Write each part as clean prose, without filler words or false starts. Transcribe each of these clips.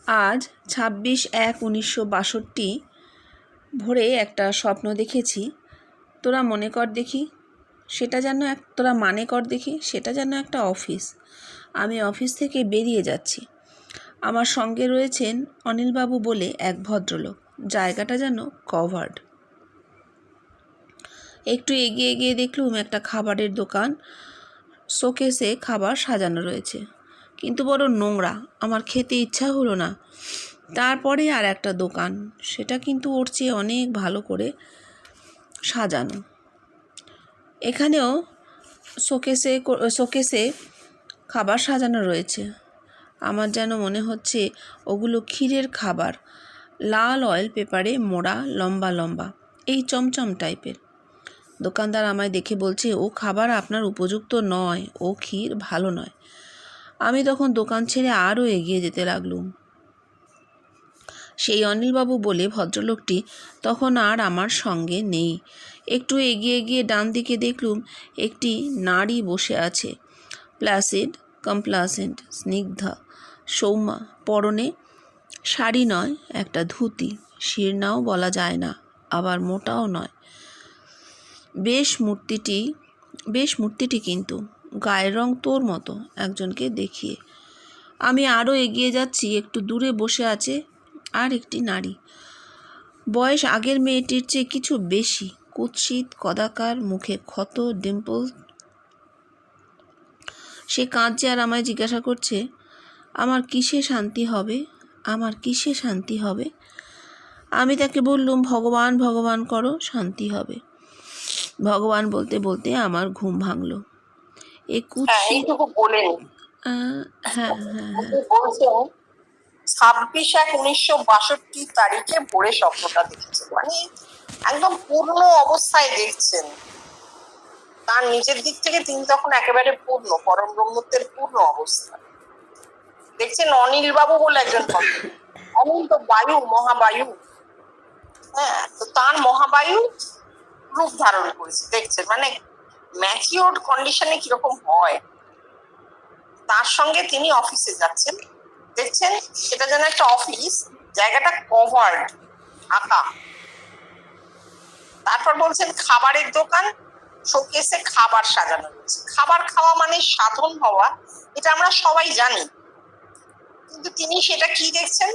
আজ 26/1/1962 ভোরে একটা স্বপ্ন দেখেছি। তোরা মনে কর দেখি সেটা যেন তোরা মানে কর দেখি সেটা যেন একটা অফিস। আমি অফিস থেকে বেরিয়ে যাচ্ছি। আমার সঙ্গে রয়েছেন অনিলবাবু বলে এক ভদ্রলোক। জায়গাটা যেন কভার্ড। একটু এগিয়ে গিয়ে দেখলুম একটা খাবারের দোকান। শোকেসে খাবার সাজানো রয়েছে, কিন্তু বড় নোংরা। আমার খেতে ইচ্ছা হলো না। তারপরে আর একটা দোকান, সেটা কিন্তু ওর চেয়ে অনেক ভালো করে সাজানো। এখানেও শোকেসে খাবার সাজানো রয়েছে। আমার যেন মনে হচ্ছে ওগুলো ক্ষীরের খাবার, লাল অয়েল পেপারে মোড়া, লম্বা লম্বা, এই চমচম টাইপের। দোকানদার আমায় দেখে বলছে, ও খাবার আপনার উপযুক্ত নয়, ও ক্ষীর ভালো নয়। আমি তখন দোকান ছেড়ে আরও এগিয়ে যেতে লাগলুম। সেই অনিলবাবু বলে ভদ্রলোকটি তখন আর আমার সঙ্গে নেই। একটু এগিয়ে গিয়ে ডান দিকে দেখলুম একটি নারী বসে আছে, প্ল্যাসিড, কমপ্লাসেন্ট, স্নিগ্ধা, সৌম্যা। পরনে শাড়ি নয়, একটা ধুতি। শিরনাও বলা যায় না, আবার মোটাও নয়। বেশ মূর্তিটি কিন্তু গায়ের রং তোর মতো একজনকে দেখিয়ে। আমি আরও এগিয়ে যাচ্ছি। একটু দূরে বসে আছে আর একটি নারী। বয়স আগের মেয়েটির চেয়ে কিছু বেশি, কুৎসিত, কদাকার, মুখে ক্ষত, ডিম্পল। সে কাঁদছে আর আমায় জিজ্ঞাসা করছে, আমার কিসে শান্তি হবে, আমার কিসে শান্তি হবে? আমি তাকে বললুম, ভগবান ভগবান করো, শান্তি হবে। ভগবান বলতে বলতে আমার ঘুম ভাঙল। এ কুৎসিত হ্যাঁ 26/1/1962 ভোরে স্বপ্নটা দেখেছে। মানে একদম পূর্ণ অবস্থায় দেখছেন। তার নিজের দিক থেকে তিনি তখন একেবারে পূর্ণ, পরম ব্রহ্মত্বের পূর্ণ অবস্থা দেখছেন। অনিল বাবু বলে একজন ভদ্রলোক। অনিল তো বায়ু, মহাবায়ু। হ্যাঁ, তো তার মহাবায়ু রূপ ধারণ করেছে দেখছেন। মানে ম্যাচিওর্ড কন্ডিশনে কিরকম হয়, তার সঙ্গে তিনি অফিসে যাচ্ছেন দেখছেন। সেটা যেন একটা অফিস, জায়গাটা কভার্ড, ঢাকা। তারপর বলছেন খাবারের দোকান, শোকেসে খাবার সাজানো রয়েছে। খাবার খাওয়া মানে সাধন হওয়া, এটা আমরা সবাই জানি, কিন্তু তিনি সেটা কি দেখছেন?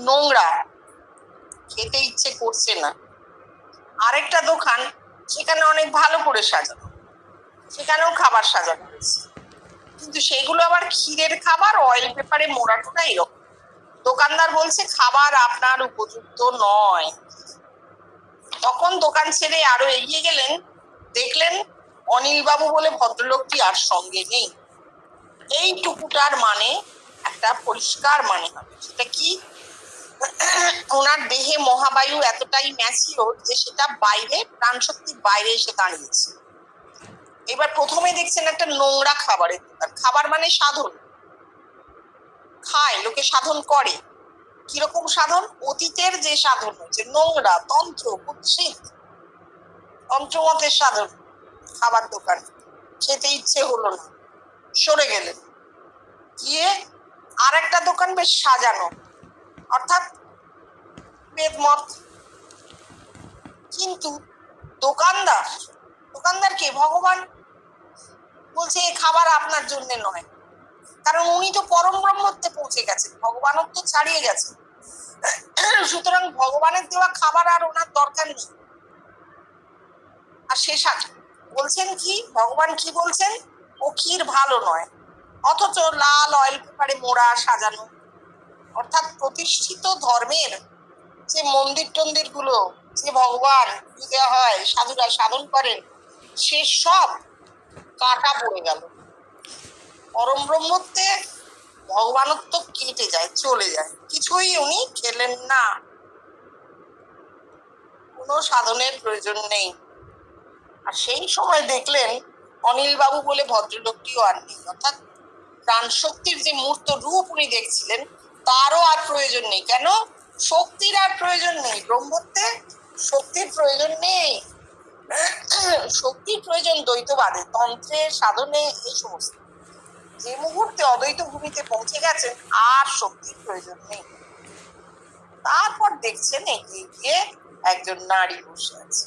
নোংরা, খেতে ইচ্ছে করছে না। আরেকটা দোকান, সেখানে অনেক ভালো করে সাজানো, সেখানেও খাবার সাজানো রয়েছে, কিন্তু সেগুলো আবার ক্ষীরের খাবার, অয়েল পেপারে মোড়া টোড়া এরকম। দোকানদার বলছে খাবার আপনার উপযুক্ত নয়। তখন দোকান ছেড়ে আরো এগিয়ে গেলেন, দেখলেন অনিল বাবু বলে ভদ্রলোকটি আর সঙ্গে নেই। এইটুকুটার মানে একটা পরিষ্কার মানে হবে। সেটা কি? ওনার দেহে মহাবায়ু এতটাই ম্যাচিওর যে সেটা বাইরে, প্রাণশক্তির বাইরে এসে দাঁড়িয়েছে। এবার প্রথমে দেখছেন একটা নোংরা খাবারের দোকান। খাবার মানে সাধন, খায়, লোকে সাধন করে। কিরকম সাধন? অতীতের যে সাধন হয়েছে, নোংরা, তন্ত্র, কুৎসিত, তন্ত্রমতের সাধন। খাবার দোকান, খেতে ইচ্ছে হলো না, সরে গেলেন। গিয়ে আর একটা দোকান বেশ সাজানো, অর্থাৎ বেদমত। কিন্তু দোকানদারকে ভগবান বলছে এ খাবার আপনার জন্য নয়, কারণ উনি তো পরম ব্রহ্মত্বে পৌঁছে গেছেন, ভগবানত্ব ছাড়িয়ে গেছেন। সুতরাং ভগবানের দেওয়া খাবার আর ওনার দরকার নেই। আর সে বলছেন কি, ভগবান কি বলছেন? ও ক্ষীর ভালো নয়, অথচ লাল অয়েল পেপারে মোড়া, সাজানো। অর্থাৎ প্রতিষ্ঠিত ধর্মের যে মন্দির টন্দির গুলো, যে ভগবান পূজা হয়, সাধুরা সাধন করেন, সে সব কাটা পড়ে গেল। পরম ব্রহ্মত্বে ভগবানত্ব কেটে যায়, চলে যায়। কিছুই উনি খেলেন না, কোনো সাধনের প্রয়োজন নেই। আর সেই সময় দেখলেন অনিল বাবু বলে ভদ্রলোকটিও আর নেই। অর্থাৎ প্রাণ শক্তির যে মূর্ত রূপ উনি দেখছিলেন, তারও আর প্রয়োজন নেই। কেন? শক্তির আর প্রয়োজন নেই। ব্রহ্মত্বে শক্তির প্রয়োজন নেই। শক্তির প্রয়োজন দ্বৈতবাদে, তন্ত্রে, সাধনে, এই সমস্ত। যে মুহূর্তে অদ্বৈত ভূমিতে পৌঁছে গেছেন আর শক্তির প্রয়োজন নেই। তারপর দেখছেন এগিয়ে গিয়ে একজন নারী বসে আছে,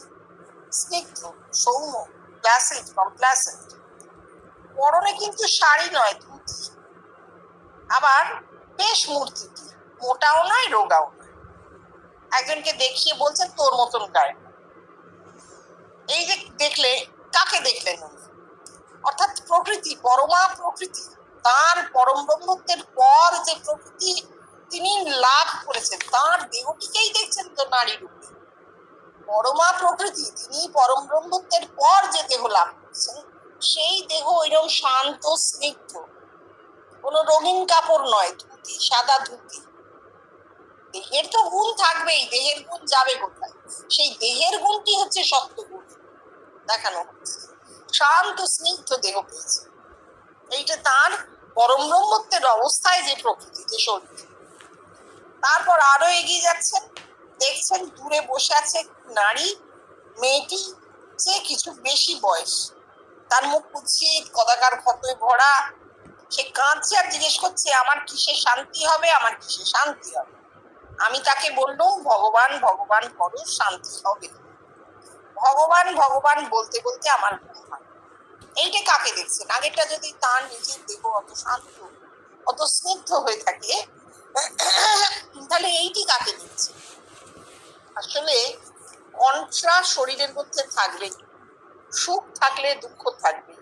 স্নিগ্ধ, সৌম্য, প্লাসেন্ট, কমপ্লাসেন্ট। পরনে কিন্তু শাড়ি নয়, ধুতি। আবার বেশ মূর্তিটি, মোটাও নয় রোগাও নয়। একজনকে দেখিয়ে বলছেন তোর মতন গায়ে। এই যে দেখলে, কাকে দেখলেন উনি? অর্থাৎ প্রকৃতি, পরমা প্রকৃতি, তার পরম ব্রহ্মত্বের পর যে প্রকৃতি তিনি লাভ করেছেন, তার দেহটিকেই দেখছেন তো নারী রূপে। পরমা প্রকৃতি, তিনি পরম ব্রহ্মত্বের পর যে দেহ লাভ করেছেন, সেই দেহ এরকম শান্ত, স্নিগ্ধ, কোনো রঙিন কাপড় নয়, ধুতি, সাদা ধুতি। দেহের তো গুণ থাকবেই, দেহের গুণ যাবে কোথায়? সেই দেহের গুণটি হচ্ছে সত্যগুণ দেখানো হচ্ছে। শান্ত স্নিগ্ধ দেহ পেয়েছে, এইটা তার পরম ব্রহ্মত্বের অবস্থায় যে প্রকৃতি, যে শরীর। তারপর আরো এগিয়ে যাচ্ছেন, দেখছেন দূরে বসে আছে নারী, মেয়েটি যে কিছু বেশি বয়স, তার মুখ কুৎসিত, কদাকার ক্ষতয় ভরা। সে কাঁদছে আর জিজ্ঞেস করছে আমার কিসে শান্তি হবে, আমার কিসে শান্তি হবে। আমি তাকে বললুম ভগবান ভগবান করো, শান্তি হবে। ভগবান ভগবান বলতে বলতে আমার ঘুম হয়। এইটা কাকে দেখছেন? আগেরটা যদি তার নিজের দেহ অত শান্ত, অত স্নিগ্ধ হয়ে থাকে, তাহলে এইটি কাকে দেখছে? আসলে কন্ট্রা শরীরের মধ্যে থাকবে, সুখ থাকলে দুঃখ থাকবে।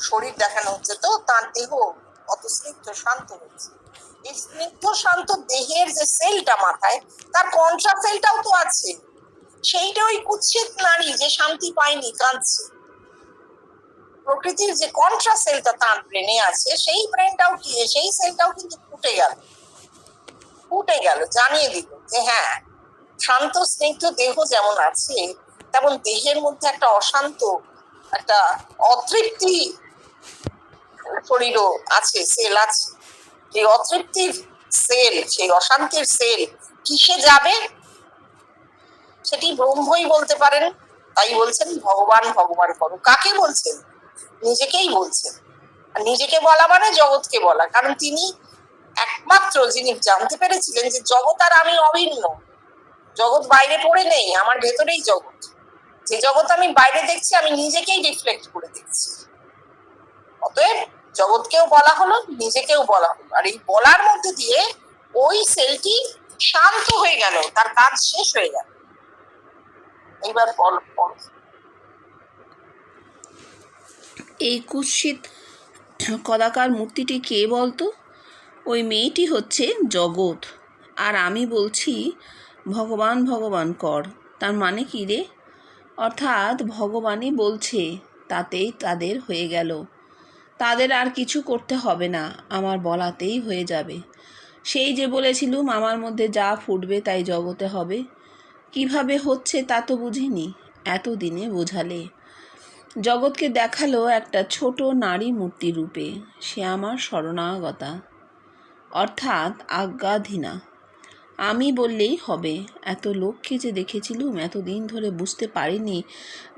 শরীর দেখানো হচ্ছে তো তার দেহ অত স্নিগ্ধ শান্ত হচ্ছে। এই স্নিগ্ধ শান্ত দেহের যে সেলটা মাথায়, তার কন্ট্রা সেলটাও তো আছে। সেইটা ওই কুৎসিত নারী যে শান্তি পায়নি, কাঁদছে। প্রকৃতির যে কন্ট্রা সেলটা তার ব্রেনে আছে, সেই ব্রেনটাও কি, সেই সেলটাও কিন্তু ফুটে গেল, জানিয়ে দিল যে হ্যাঁ, শান্ত স্নিগ্ধ দেহ যেমন আছে, তেমন দেহের মধ্যে একটা অশান্ত, একটা অতৃপ্তি শরীরও আছে, সেল আছে। সেই অতৃপ্তির সেল, সেই অশান্তির সেল কিসে যাবে? সেটি ব্রহ্মই বলতে পারেন। তাই বলছেন ভগবান ভগবান করো। কাকে বলছেন? নিজেকেই বলছেন। আর নিজেকে বলা মানে জগৎকে বলা, কারণ তিনি একমাত্র যিনি জানতে পেরেছিলেন যে জগৎ আর আমি অভিন্ন। জগৎ বাইরে পড়ে নেই, আমার ভেতরেই জগৎ। যে জগৎ আমি বাইরে দেখছি, আমি নিজেকেই রিফ্লেক্ট করে দেখছি। অতএব জগৎকেও বলা হলো, নিজেকেও বলা হলো। আর এই বলার মধ্যে দিয়ে ওই সেলটি শান্ত হয়ে গেল, তার কাজ শেষ হয়ে গেল। এইবার বল। এই কুৎসিত কদাকার মূর্তিটি কে বলতো? ওই মেয়েটি হচ্ছে জগৎ, আর আমি বলছি ভগবান ভগবান কর। তার মানে কি রে? অর্থাৎ ভগবানই বলছে, তাতেই তাদের হয়ে গেল। তাদের আর কিছু করতে হবে না, আমার বলাতেই হয়ে যাবে। সেই যে বলেছিলুম আমার মধ্যে যা ফুটবে তাই জগতে হবে। কিভাবে হচ্ছে তা তো বুঝিনি, এতদিনে বোঝালে। জগৎকে দেখালো একটা ছোট নারী মূর্তি রূপে, সে আমার শরণাগতা, অর্থাৎ আজ্ঞাধীনা। আমি বললেই হবে। এত লোককে যে দেখেছিলুম, এতদিন ধরে বুঝতে পারিনি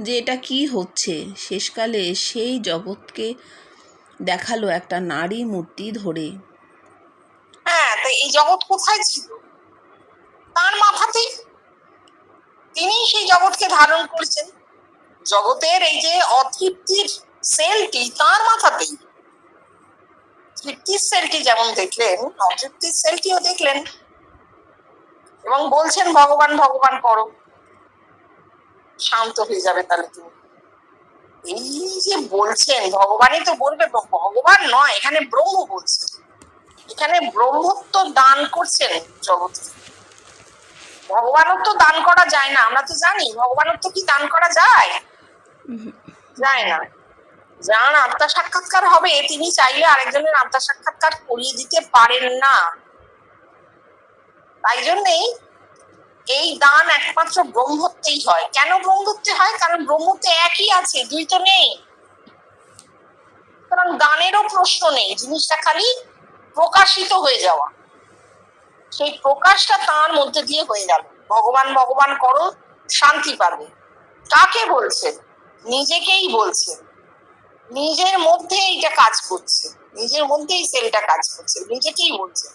যে এটা কি হচ্ছে। শেষকালে সেই জগৎকে দেখালো একটা নারী মূর্তি ধরে। হ্যাঁ, তো এই জগৎ কোথায় ছিল? তার মাথাতেই। তিনি সেই জগৎকে ধারণ করেছেন। জগতের এই যে অতৃপ্তির সেলটি তার মাথাতেই। তৃপ্তির সেলটি যেমন দেখলেন, অতৃপ্তির সেলটিও দেখলেন এবং বলছেন ভগবান ভগবান করো, শান্ত হয়ে যাবে তাহলে তুমি। এই যে বলছেন, ভগবানই তো বলবে, ভগবান নয়, এখানে ব্রহ্ম বলছে। এখানে ব্রহ্মত্ব দান করছেন জগৎকে। ভগবানত্ব দান করা যায় না, আমরা তো জানি। ভগবানত্ব কি দান করা যায়? যায় না। যার আত্মা সাক্ষাৎকার হবে, তিনি চাইলে আরেকজনের আত্মা সাক্ষাৎকার করিয়ে দিতে পারেন না। তাই জন্যেই এই দান একমাত্র ব্রহ্মত্বেই হয়। কেন ব্রহ্মত্বে হয়? কারণ ব্রহ্মত্বে একই আছে, দুই তো নেই। সুতরাং দানেরও প্রশ্ন নেই, জিনিসটা খালি প্রকাশিত হয়ে যাওয়া। সেই প্রকাশটা তার মধ্যে দিয়ে হয়ে গেল। ভগবান ভগবান করো, শান্তি পাবে। কাকে বলছেন? নিজেকেই বলছেন। নিজের মধ্যে এইটা কাজ করছে। নিজের মধ্যেই সেলটা কাজ করছে, নিজেকেই বলছে,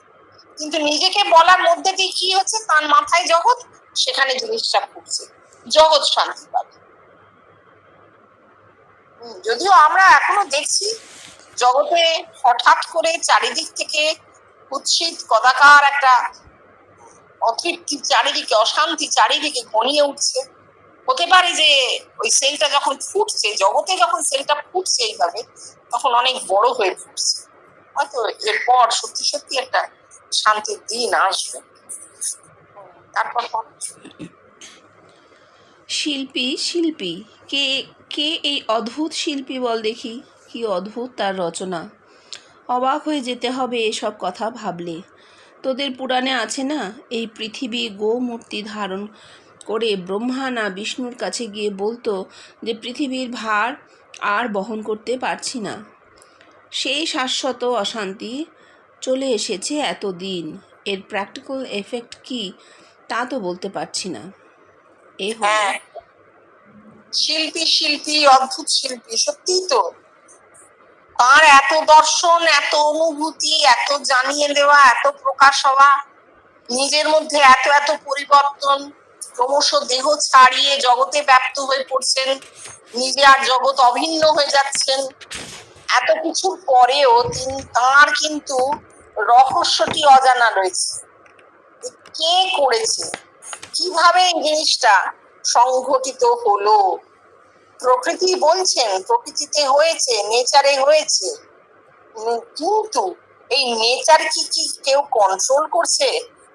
কিন্তু নিজেকে বলার মধ্যে দিয়ে কি হচ্ছে, তার মাথায় জগৎ, সেখানে জিনিসটা ফুটছে, জগৎ শান্তি পাবে। যদিও আমরা এখনো দেখছি জগতে হঠাৎ করে চারিদিক থেকে কুৎসিত কদাকার একটা অতৃপ্তি চারিদিকে, অশান্তি চারিদিকে ঘনিয়ে উঠছে। হতে পারে যে ওই সেলটা যখন ফুটছে, জগতে যখন সেলটা ফুটছে এইভাবে, তখন অনেক বড় হয়ে ফুটছে, হয়তো এরপর সত্যি সত্যি একটা শান্তির দিন আসবে। তারপর শিল্পী শিল্পী কে কে এই অদ্ভুত শিল্পী বল দেখি, কি অদ্ভুত তার রচনা। অবাক হয়ে যেতে হবে এসব কথা ভাবলে। তোদের পুরাণে আছে না, এই পৃথিবী গোমূর্তি ধারণ করে ব্রহ্মা না বিষ্ণুর কাছে গিয়ে বলতো যে পৃথিবীর ভার আর বহন করতে পারছি না। সেই শাশ্বত অশান্তি চলে এসেছে এতদিন, এর প্র্যাকটিক্যাল এফেক্ট কি তা তো বলতে পারছি না। এ হলো শিল্পী শিল্পী অদ্ভুত শিল্পী, সত্যিই তো। তার এত দর্শন, এত অনুভূতি, এত জানিয়ে দেওয়া, এত প্রকাশ হওয়া, নিজের মধ্যে এত এত পরিবর্তন, ক্রমশ দেহ ছাড়িয়ে জগতে ব্যাপ্ত হয়ে পড়ছেন, নিজে আর জগৎ অভিন্ন হয়ে যাচ্ছেন। এত কিছুর পরেও তার কিন্তু রহস্যটি অজানা রয়েছে। কে করেছে, কিভাবে এই জিনিসটা সংঘটিত হলো। প্রকৃতি বলছেন প্রকৃতিতে হয়েছে, নেচারে হয়েছে, কিন্তু এই নেচার কি কি কেউ কন্ট্রোল করছে,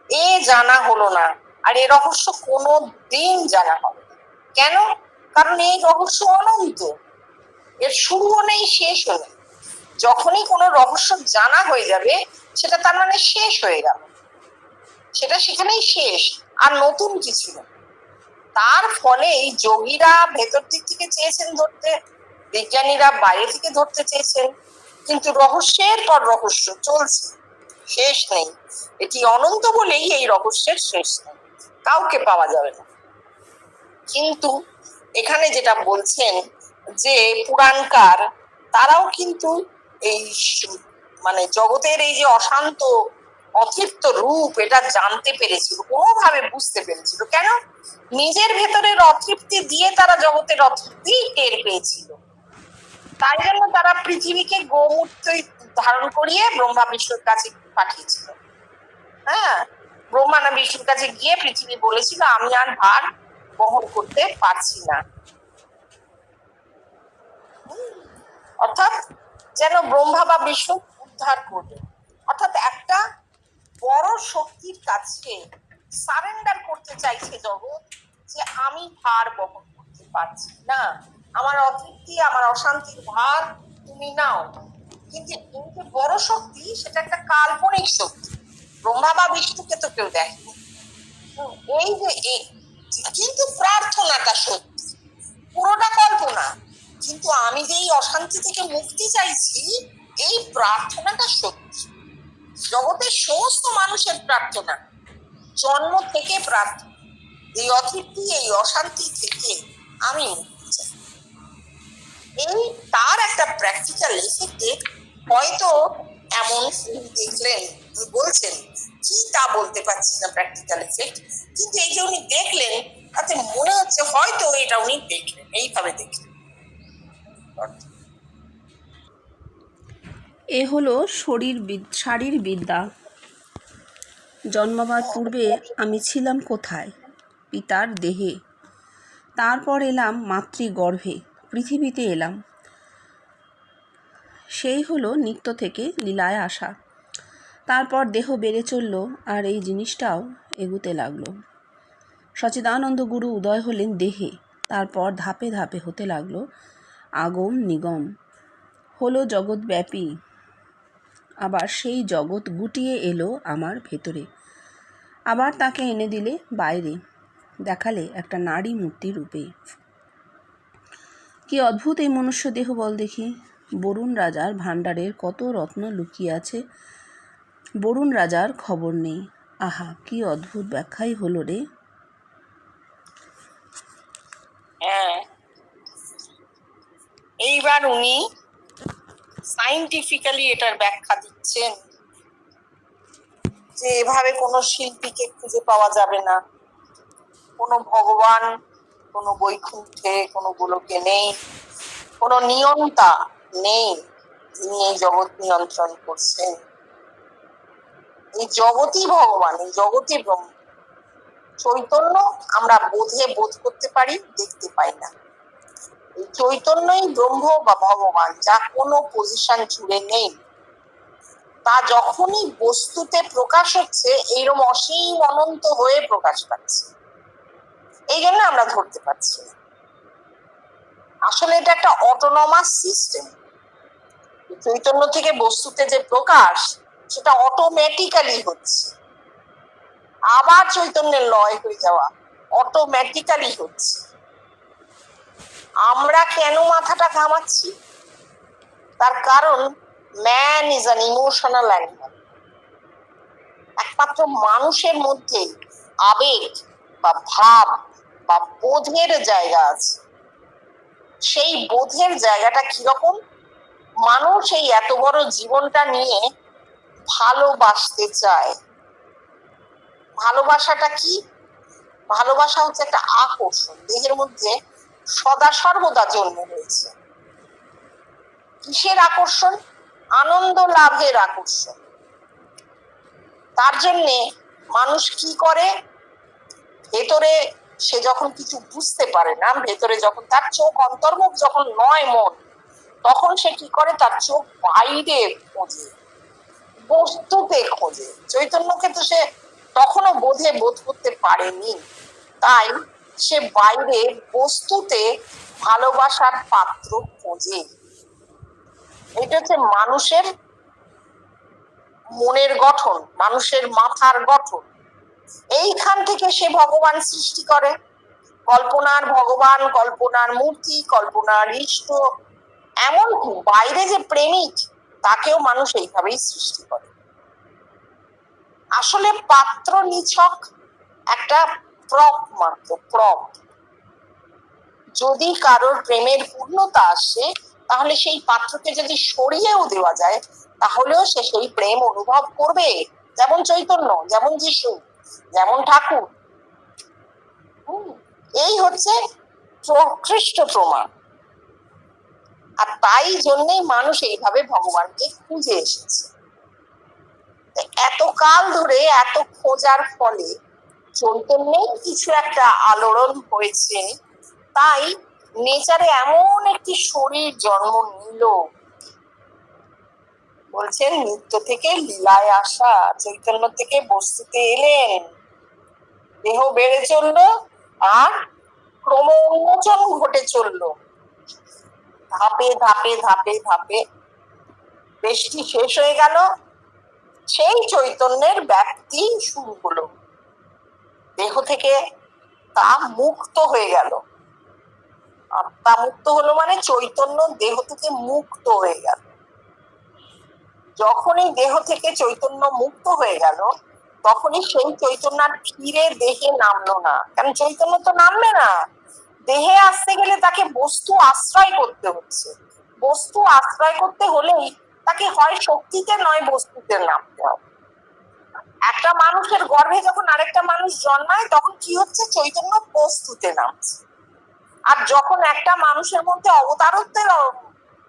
এ জানা হলো না। আর এই রহস্য কোনো দিন জানা হবে না। কেন? কারণ এই রহস্য অনন্ত, এর শুরুও নেই, শেষও নেই। যখনই কোনো রহস্য জানা হয়ে যাবে, সেটা তার মানে শেষ হয়ে গেল, সেটা সেখানেই শেষ, আর নতুন কিছু না। তার ফলে এই যোগীরা ভেতর দিক থেকে চেয়েছেন ধরতে, বিজ্ঞানীরা বাইরে থেকে ধরতে চেয়েছেন, কিন্তু রহস্যের পর রহস্য চলছে, শেষ নেই। এটি অনন্ত বলেই এই রহস্যের শেষ নেই, কাউকে পাওয়া যাবে না। কিন্তু এখানে যেটা বলছেন যে পুরাণকার, তারাও কিন্তু এই মানে জগতের এই যে অশান্ত অতৃপ্ত রূপ, এটা জানতে পেরেছিল, কোনোভাবে বুঝতে পেরেছিল। কেন? নিজের ভেতরের অতৃপ্তি দিয়ে তারা জগতের অতৃপ্তি টের পেয়েছিল। তাই জন্য তারা পৃথিবীকে গোমূর্তি ধারণ করিয়ে ব্রহ্মা বিষ্ণুর কাছে পাঠিয়েছিল। হ্যাঁ, ব্রহ্মা না বিষ্ণুর কাছে গিয়ে পৃথিবী বলেছিল, আমি আর ভার বহন করতে পারছি না। অর্থাৎ যেন ব্রহ্মা বা বিষ্ণু উদ্ধার করবে, অর্থাৎ একটা বড় শক্তির কাছে সারেন্ডার করতে চাইছে জগৎ, যে আমি ভার বহন করতে পারছি না, আমার অতৃপ্তি, আমার অশান্তির ভার তুমি নাও। কিন্তু এই যে বড় শক্তি, সেটা একটা কাল্পনিক শক্তি, ব্রহ্মা বা বিষ্ণুকে তো কেউ দেখেনি। এই যে কিন্তু প্রার্থনাটা সত্যি, পুরোটা কল্পনা। কিন্তু আমি যে এই অশান্তি থেকে মুক্তি চাইছি, এই প্রার্থনাটা সত্যি। জগতের সমস্ত মানুষের প্রার্থনা, জন্ম থেকে প্রার্থনা, এই অতৃপ্তি, এই অশান্তি থেকে আমি মুক্তি চাই। এই তার একটা প্র্যাকটিক্যাল এফেক্টে হয়তো এমন দেখলেন, বলছেন কি তা বলতে পারছি না প্র্যাকটিক্যাল এফেক্ট, কিন্তু এই যে উনি দেখলেন, তাতে মনে হচ্ছে হয়তো এটা উনি দেখলেন, এইভাবে দেখলেন। এ হলো শারীরবিদ্যা। জন্মাবার পূর্বে আমি ছিলাম কোথায়? পিতার দেহে। তারপর এলাম মাতৃগর্ভে, পৃথিবীতে এলাম। সেই হলো নিত্য থেকে লীলায় আসা। তারপর দেহ বেড়ে চলল, আর এই জিনিসটাও এগুতে লাগলো। সচিদানন্দ গুরু উদয় হলেন দেহে, তারপর ধাপে ধাপে হতে লাগলো আগম নিগম, হলো জগৎব্যাপী। আবার সেই জগৎ গুটিয়ে এলো আমার ভেতরে, আবার তাকে এনে দিলে বাইরে, দেখালে একটা নারী মূর্তি রূপে। কি অদ্ভুত এই মনুষ্য দেহ বল দেখি। বরুণ রাজার ভাণ্ডারের কত রত্ন লুকিয়ে আছে, বরুণ রাজার খবর নেই। আহা, কি অদ্ভুত ব্যাখ্যাই হলো রে। হ্যাঁ, এইবার উনি সাইন্টিফিক্যালি এটার ব্যাখ্যা দিচ্ছেন যে এভাবে কোনো শিল্পীকে খুঁজে পাওয়া যাবে না, কোনো ভগবান, কোনো বৈকুণ্ঠে, কোনো গোলকে নেই, কোনো নিয়ন্তা নেই যিনি এই জগৎ নিয়ন্ত্রণ করছেন। এই জগৎই ভগবান, এই জগৎই ব্রহ্ম। চৈতন্য আমরা বোধ করতে পারি, দেখতে পাই না। এই চৈতন্যই ব্রহ্ম বা ভগবান, যা কোনো পজিশন জুড়ে নেই। তা যখনই বস্তুতে প্রকাশ হচ্ছে এইরকম অসীম অনন্ত হয়ে প্রকাশ পাচ্ছে, এই জন্য আমরা ধরতে পারছি না। আসলে এটা একটা অটোনমাস সিস্টেম। চৈতন্য থেকে বস্তুতে যে প্রকাশ সেটা অটোমেটিক্যালি হচ্ছে, আবার চৈতন্যের লয় হয়ে যাওয়া অটোমেটিক্যালি হচ্ছে। আমরা কেন মাথাটা ঘামাচ্ছি? তার কারণ man is an emotional animal. একমাত্র মানুষের মধ্যে আবেগ বা ভাব বা বোধের জায়গা আছে। সেই বোধের জায়গাটা কিরকম? মানুষ এই এত বড় জীবনটা নিয়ে ভালোবাসতে চায়। ভালোবাসাটা কি? ভালোবাসা হচ্ছে একটা আকর্ষণ, দেহের মধ্যে সদা সর্বদা জন্মে রয়েছে। কিসের আকর্ষণ? আনন্দ লাভের আকর্ষণ। তার জন্যে মানুষ কি করে? ভেতরে সে যখন কিছু বুঝতে পারে না, ভেতরে যখন তার চোখ অন্তর্মুখ যখন নয় মন, তখন সে কি করে? তার চোখ বাইরে খোঁজে, বস্তুতে খোঁজে। চৈতন্যকে তো সে তখনও বোধ করতে পারেনি, তাই সে বাইরে বস্তুতে ভালোবাসার পাত্র খোঁজে। এটা হচ্ছে মানুষের মনের গঠন, মানুষের মাথার গঠন। এইখান থেকে সে ভগবান সৃষ্টি করে। কল্পনার ভগবান, কল্পনার মূর্তি, কল্পনার ইষ্ট, এমনকি বাইরে যে প্রেমিক তাকেও মানুষ এইভাবেই সৃষ্টি করে। আসলে পাত্র নিছক একটা প্রপ মাত্র, প্রপ। যদি কারোর প্রেমের পূর্ণতা আসে, তাহলে সেই পাত্রকে যদি সরিয়েও দেওয়া যায়, তাহলেও সে সেই প্রেম অনুভব করবে। যেমন চৈতন্য, যেমন যিশু, যেমন ঠাকুর। এই হচ্ছে প্রকৃষ্ট প্রমাণ। আর তাই জন্যই মানুষ এইভাবে ভগবানকে খুঁজে এসেছে। এত কাল ধরে এত খোঁজার ফলে চৈতন্যের কিছু একটা আলোড়ন হয়েছে, তাই নেচারে এমন একটি শরীর জন্ম নিল। বলছেন নিত্য থেকে লীলায় আসা, চৈতন্য থেকে বস্তুতে এলেন, দেহ বেড়ে চললো আর ক্রম উন্মোচন ঘটে চললো। ধাপে ধাপে ধাপে ধাপে বেশটি শেষ হয়ে গেল, সেই চৈতন্যের ব্যাপ্তি শুরু হলো। দেহ থেকে তা মুক্ত হয়ে গেল। আত্মা মুক্ত হলো মানে চৈতন্য দেহ থেকে মুক্ত হয়ে গেল। যখনই দেহ থেকে চৈতন্য মুক্ত হয়ে গেল, তখনই সেই চৈতন্য আর ফিরে দেহে নামলো না। কারণ চৈতন্য তো নামবে না। দেহে আসতে গেলে তাকে বস্তু আশ্রয় করতে হচ্ছে। বস্তু আশ্রয় করতে হলেই তাকে হয় শক্তিতে নয় বস্তুতে নামতে হবে। একটা মানুষের গর্ভে যখন আরেকটা মানুষ জন্মায়, তখন কি হচ্ছে? চৈতন্য বস্তুতে নামছে। আর যখন একটা মানুষের মধ্যে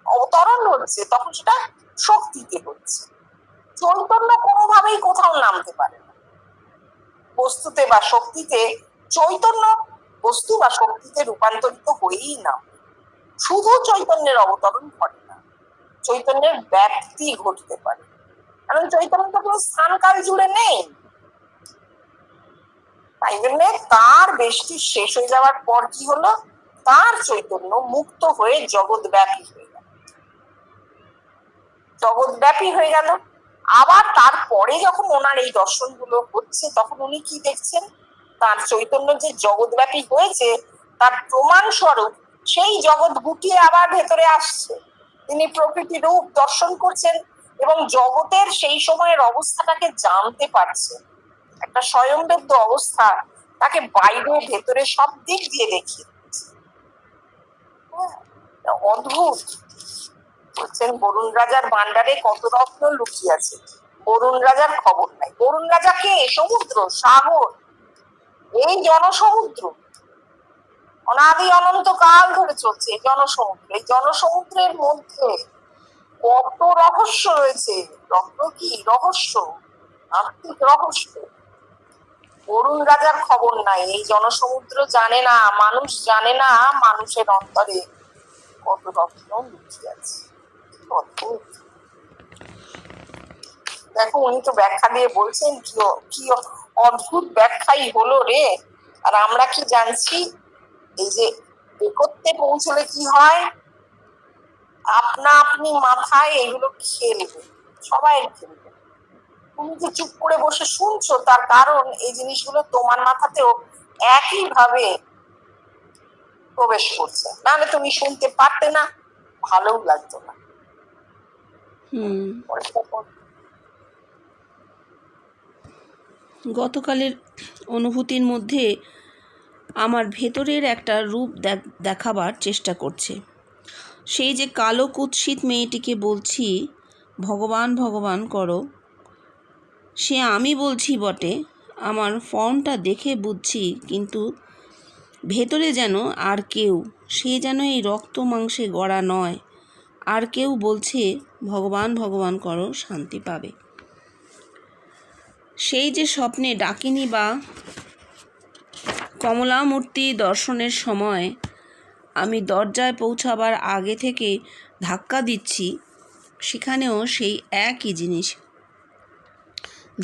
অবতরণ হচ্ছে, তখন সেটা শক্তিতে হচ্ছে। চৈতন্য কোনোভাবেই কোথাও নামতে পারে না বস্তুতে বা শক্তিতে। চৈতন্য বস্তু বা শক্তিতে রূপান্তরিত হয়েই না। শুধু চৈতন্যের অবতরণ ঘটে না, চৈতন্যের ব্যাপ্তি ঘটতে পারে। কারণ চৈতন্য তো কোনো স্থানকাল জুড়ে নেই। তাই জন্য তার বেশটি শেষ হয়ে যাওয়ার পর কি হলো? তার চৈতন্য মুক্ত হয়ে জগৎব্যাপী হয়ে গেল। জগৎব্যাপী হয়ে গেল। আবার তারপরে যখন ওনার এই দর্শনগুলো হচ্ছে, তখন উনি কি দেখছেন? তার চৈতন্য যে জগৎব্যাপী হয়েছে, তার প্রমাণ স্বরূপ সেই জগৎ গুটিয়ে আবার ভেতরে আসছে। তিনি প্রকৃতি রূপ দর্শন করছেন এবং জগতের সেই সময়ের অবস্থাটাকে জানতে পারছেন। একটা স্বয়ংবেদ্য অবস্থা তাকে বাইরে ভেতরে সব দিক দিয়ে দেখিয়ে দিচ্ছে। অদ্ভুত। বলছেন বরুণ রাজার ভান্ডারে কত রত্ন লুকিয়ে আছে, বরুণ রাজার খবর নাই। বরুণ রাজা কে? সমুদ্র, সাগর, এই জনসমুদ্র অনাদি অনন্ত কাল ধরে চলছে এই জনসমুদ্র। এই জনসমুদ্রের মধ্যে কত রহস্য রয়েছে। রত্ন কি? রহস্য, আত্মিক রহস্য। বরুণ রাজার খবর নাই, এই জনসমুদ্র জানে না, মানুষ জানে না মানুষের অন্তরে কত রত্ন লুকিয়ে আছে। অদ্ভুত। দেখো উনি তো ব্যাখ্যা দিয়ে বলছেন, কি অদ্ভুত ব্যাখ্যাই হলো রে। আর আমরা কি জানছি? এই যে একত্রে পৌঁছলে কি হয়, আপনা আপনি মাথায় এগুলো খেলবে, সবাই খেলবে। তুমি যে চুপ করে বসে শুনছো তার কারণ এই জিনিসগুলো তোমার মাথাতেও একই ভাবে প্রবেশ করছে, নাহলে তুমি শুনতে পারতে না, ভালোও লাগতো না। গতকালের অনুভূতির মধ্যে আমার ভেতরের একটা রূপ দেখাবার চেষ্টা করছে। সেই যে কালো কুৎসিত মেয়েটিকে বলছি ভগবান ভগবান করো, সে আমি বলছি বটে, আমার ফর্মটা দেখে বুঝছি, কিন্তু ভেতরে যেন আর কেউ, সে যেন এই রক্ত মাংসে গড়া নয়, আর কেউ বলছে ভগবান ভগবান করো, শান্তি পাবে। সেই যে স্বপ্নে ডাকিনী বা কমলামূর্তি দর্শনের সময় আমি দরজায় পৌঁছাবার আগে থেকে ধাক্কা দিচ্ছি, সেখানেও সেই একই জিনিস।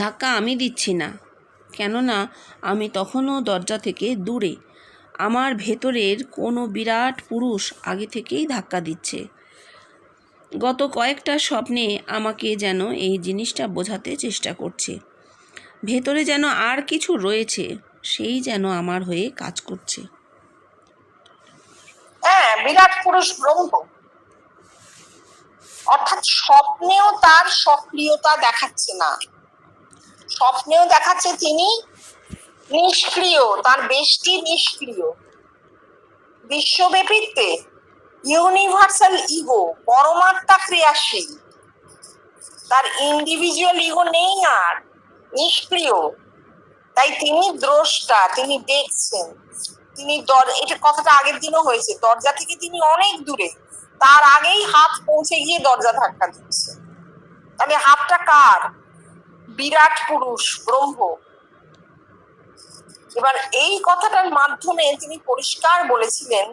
ধাক্কা আমি দিচ্ছি না, কেননা আমি তখনও দরজা থেকে দূরে। আমার ভেতরের কোনো বিরাট পুরুষ আগে থেকেই ধাক্কা দিচ্ছে। গত কয়েকটা স্বপ্নে আমাকে যেন এই জিনিসটা বোঝাতে চেষ্টা করছে। ভেতরে যেন আর কিছু রয়েছে, সেই যেন আমার হয়ে কাজ করছে। হ্যাঁ, বিরাট পুরুষ ব্রহ্ম, অর্থাৎ স্বপ্নেও তার সক্রিয়তা দেখাচ্ছে না, স্বপ্নেও দেখাচ্ছে তিনি নিষ্ক্রিয়, তার বেশটি নিষ্ক্রিয়। বিশ্বব্যাপীতে ইউনিভার্সাল ইগো, পরমাত্মা ক্রিয়াশীল, তার ইন্ডিভিজুয়াল ইগো নেই, আর নিষ্ক্রিয়। তাই তিনি দ্রষ্টা, তিনি দেখছেন, তিনি এটা কথাটা আগের দিনও হয়েছে, দরজা থেকে তিনি অনেক দূরে, তার আগেই হাত পৌঁছে গিয়ে দরজা ধাক্কা দিচ্ছে। তাহলে হাতটা কার? বিরাট পুরুষ ব্রহ্ম। এবার এই কথাটার মাধ্যমে তিনি পরিষ্কার বলেছিলেন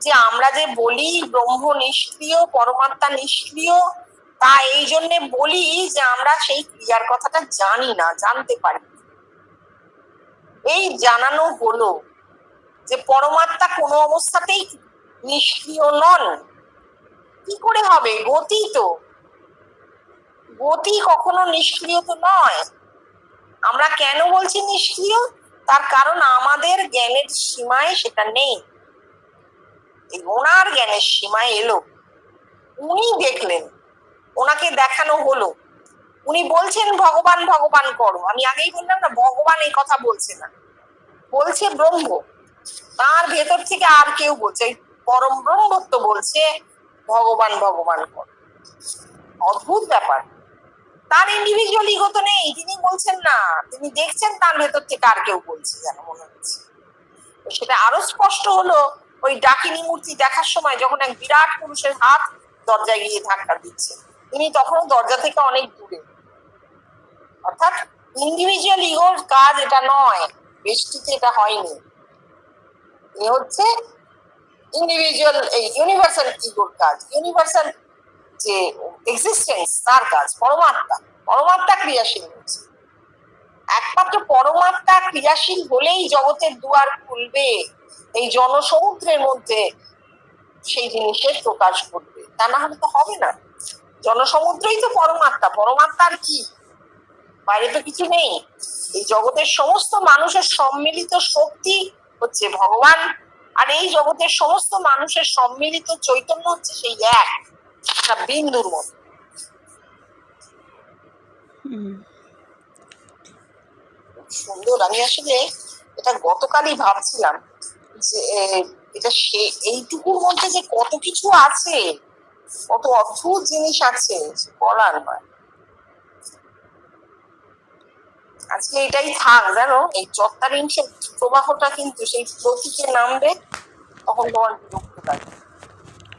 যে আমরা যে বলি ব্রহ্ম নিষ্ক্রিয়, পরমাত্মা নিষ্ক্রিয়, তা এই জন্যে বলি যে আমরা সেই ক্রিয়ার কথাটা জানি না, জানতে পারি। এই জানানো হলো যে পরমাত্মা কোনো অবস্থাতেই নিষ্ক্রিয় নন। কি করে হবে? গতি তো, গতি কখনো নিষ্ক্রিয় তো নয়। আমরা কেন বলছি নিষ্ক্রিয়? তার কারণ আমাদের জ্ঞানের সীমায় সেটা নেই। ওনার জ্ঞানের সীমায় এলো, উনি দেখলেন, ওনাকে দেখানো হলো, উনি বলছেন ভগবান ভগবান করো। আমি আগেই বললাম না, ভগবান এই কথা বলছে না, বলছে ব্রহ্ম। তার ভেতর থেকে আর কেউ বলছে, পরম ব্রহ্মত্ব বলছে ভগবান ভগবান করো। অদ্ভুত ব্যাপার। তার ইন্ডিভিজুয়াল ইগো তো নেই, তিনি বলছেন না, তিনি দেখছেন তার ভেতর থেকে আর কেউ বলছে যেন মনে হচ্ছে। সেটা আরো স্পষ্ট হলো ওই ডাকিনী মূর্তি দেখার সময়, যখন এক বিরাট পুরুষের হাত দরজায় গিয়ে ধাক্কা দিচ্ছে, তিনি তখনও দরজা থেকে অনেক দূরে। অর্থাৎ ইন্ডিভিজুয়াল ইগোর কাজ এটা নয়, বেষ্টিতে এটা হয়নি। এ হচ্ছে ইন্ডিভিজুয়াল, এই ইউনিভার্সাল ইগোর কাজ, ইউনিভার্সাল যে এক্সিস্টেন্স তার কাজ। পরমাত্মা ক্রিয়াশীল হচ্ছে। একমাত্র পরমাত্মা ক্রিয়াশীল হলেই জগতের দুয়ার খুলবে, এই জনসমুদ্রের মধ্যে সেই জিনিসের প্রকাশ করবে, তা না হলে তো হবে না। জনসমুদ্রই তো পরমাত্মা, পরমাত্মার কি বাইরে তো কিছু নেই। এই জগতের সমস্ত মানুষের সম্মিলিত শক্তি হচ্ছে ভগবান, আর এই জগতের সমস্ত মানুষের সম্মিলিত চৈতন্য হচ্ছে সেই একটা বিন্দুর মতো। সুন্দর। আমি আসলে এটা গতকালই ভাবছিলাম যে এটা এইটুকুর মধ্যে যে কত কিছু আছে, কত অদ্ভুত জিনিস আছে বলার নয়। আজকে এটাই থাক, জানো, এই চত্বরিংশ প্রবাহটা কিন্তু সেই প্রতীকে নামবে, তখন তোমার বিরক্ত লাগবে।